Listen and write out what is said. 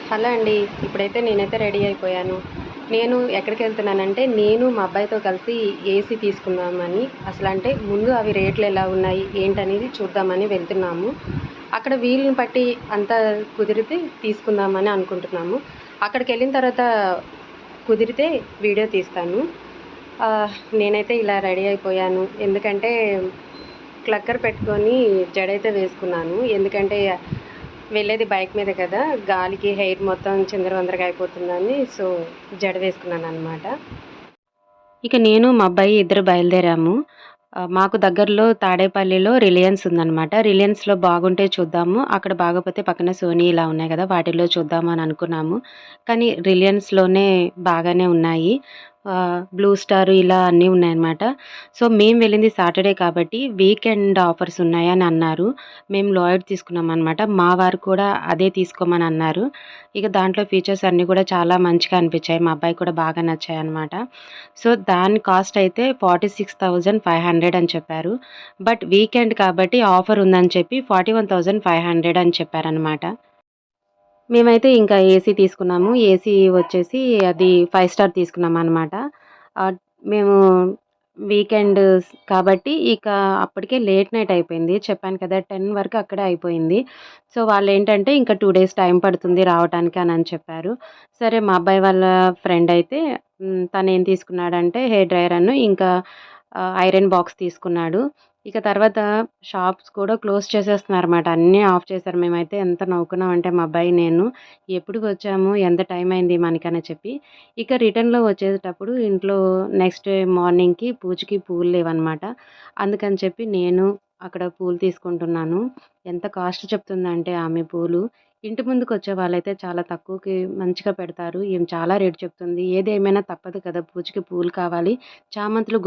Hello అండి. ఇప్పుడైతే నేనైతే రెడీ అయిపోయాను. నేను ఎక్కడికెళ్తున్నానంటే, నేను మా అబ్బాయితో కలిసి ఏసీ తీసుకుందామని అసలంటే ముందు అవి రేట్లు ఎలా ఉన్నాయి, ఏంటనేది చూద్దామని వెళ్తున్నాము. అక్కడ వీలుని బట్టి అంతా కుదిరితే తీసుకుందామని అనుకుంటున్నాము. అక్కడికెళ్ళిన తర్వాత కుదిరితే వీడియో తీస్తాను. నేనైతే ఇలా రెడీ అయిపోయాను. ఎందుకంటే క్లక్కర్ పెట్టుకొని జడైతే వేసుకున్నాను. ఎందుకంటే వెళ్ళేది బైక్ మీద కదా! గాలికి హెయిర్ మొత్తం చిందరవందరగా అయిపోతుందని జడ వేసుకున్నాననమాట. ఇక నేను, మా అబ్బాయి ఇద్దరు బయలుదేరాము. మాకు దగ్గరలో తాడేపల్లిలో రిలయన్స్ ఉందనమాట. రిలయన్స్‌లో బాగుంటే చూద్దాము. అక్కడ బాగోపోతే పక్కన సోనీ ఇలా ఉన్నాయి గదా! వాటిల్లో చూద్దాము అని అనుకున్నాము. కానీ రిలయన్స్‌లోనే బాగానే ఉన్నాయి. బ్లూ స్టార్ ఇలా అన్నీ ఉన్నాయన్నమాట. మేము వెళ్ళింది సాటర్‌డే కాబట్టి వీకెండ్ ఆఫర్స్ ఉన్నాయని అన్నారు. మేము లాయిడ్ తీసుకున్నామనమాట. మా వారు కూడా అదే తీసుకోమని అన్నారు. ఇక దాంట్లో ఫీచర్స్ అన్నీ కూడా చాలా మంచిగా అనిపించాయి. మా అబ్బాయికి కూడా బాగా నచ్చాయన్నమాట. దాని కాస్ట్ అయితే 46,500 అని చెప్పారు. బట్ వీకెండ్ కాబట్టి ఆఫర్ ఉందని చెప్పి 41,500 అని చెప్పారనమాట. మేమైతే ఇంకా ఏసీ తీసుకున్నాము. ఏసీ వచ్చేసి అది 5 స్టార్ తీసుకున్నామనమాట. మేము వీకెండ్ కాబట్టి ఇక అప్పటికే లేట్ నైట్ అయిపోయింది. చెప్పాను కదా! 10 వరకు అక్కడే అయిపోయింది. వాళ్ళేంటంటే ఇంకా 2 డేస్ టైం పడుతుంది రావటానికి అని చెప్పారు. సరే మా అబ్బాయి వాళ్ళ ఫ్రెండ్ అయితే తనేం తీసుకున్నాడంటే హెయిర్ డ్రైయరను ఇంకా ఐరన్ బాక్స్ తీసుకున్నాడు. ఇక తర్వాత షాప్స్ కూడా క్లోజ్ చేసేస్తున్నారన్నమాట. అన్నీ ఆఫ్ చేశారు. మేమైతే ఎంత నవ్వుకున్నామంటే మా అబ్బాయి నేను, ఎప్పుడుకొచ్చాము ఎంత టైం అయింది మనకని చెప్పి. ఇక రిటర్న్‌లో వచ్చేటప్పుడు ఇంట్లో నెక్స్ట్ డే మార్నింగ్‌కి పూజకి పూలు లేవన్నమాట. అందుకని చెప్పి నేను అక్కడ పూలు తీసుకుంటున్నాను. ఎంత కాస్ట్ చెప్తుందంటే ఆమె పూలు. ఇంటి ముందుకొచ్చే వాళ్ళైతే చాలా తక్కువకి మంచిగా పెడతారు. ఈమె చాలా రేట్ చెప్తుంది. ఏదేమైనా తప్పదు కదా! పూజకి పూలు కావాలి. చామంతులు,